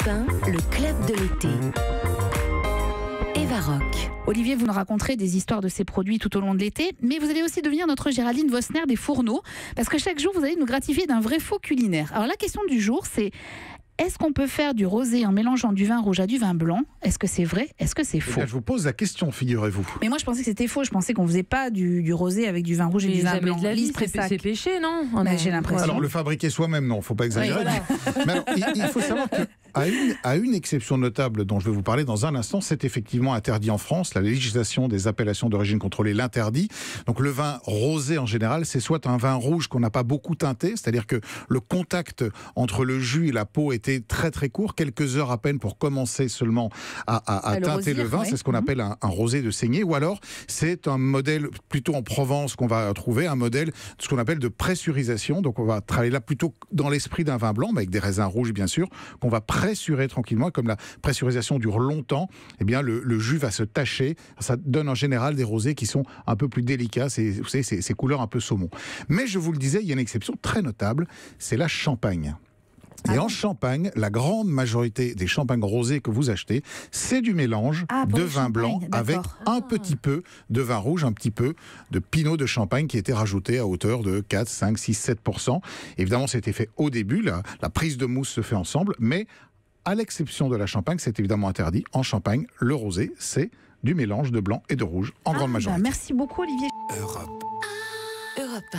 Europe 1, le club de l'été. Eva Rock. Olivier, vous nous raconterez des histoires de ces produits tout au long de l'été, mais vous allez aussi devenir notre Géraldine Vosner des fourneaux, parce que chaque jour, vous allez nous gratifier d'un vrai faux culinaire. Alors la question du jour, c'est: est-ce qu'on peut faire du rosé en mélangeant du vin rouge à du vin blanc? Est-ce que c'est vrai? Est-ce que c'est faux? Je vous pose la question, figurez-vous. Mais moi, je pensais que c'était faux. Je pensais qu'on faisait pas du rosé avec du vin rouge et du vin blanc. Lise, c'est péché, non? J'ai l'impression. Alors, le fabriquer soi-même, non, faut pas exagérer. Oui, voilà. Mais alors, il faut savoir que à une exception notable dont je vais vous parler dans un instant, c'est effectivement interdit en France. La législation des appellations d'origine contrôlée l'interdit. Donc le vin rosé en général, c'est soit un vin rouge qu'on n'a pas beaucoup teinté, c'est-à-dire que le contact entre le jus et la peau était très très court, quelques heures à peine pour commencer seulement à teinter le vin. C'est ce qu'on appelle un rosé de saignée. Ou alors c'est un modèle plutôt en Provence qu'on va trouver, un modèle de ce qu'on appelle de pressurisation. Donc on va travailler là plutôt dans l'esprit d'un vin blanc, mais avec des raisins rouges bien sûr, qu'on va pressurer tranquillement. Et comme la pressurisation dure longtemps, eh bien le jus va se tacher. Ça donne en général des rosés qui sont un peu plus délicats. Vous savez, ces couleurs un peu saumon. Mais je vous le disais, il y a une exception très notable, c'est la Champagne. Et en Champagne, la grande majorité des champagnes rosés que vous achetez, c'est du mélange de vin blanc avec un petit peu de vin rouge, un petit peu de pinot de Champagne qui était rajouté à hauteur de 4, 5, 6, 7%. Évidemment, c'était fait au début, la prise de mousse se fait ensemble, mais à l'exception de la Champagne, c'est évidemment interdit. En Champagne, le rosé, c'est du mélange de blanc et de rouge en grande majorité. Merci beaucoup, Olivier. Europe 1.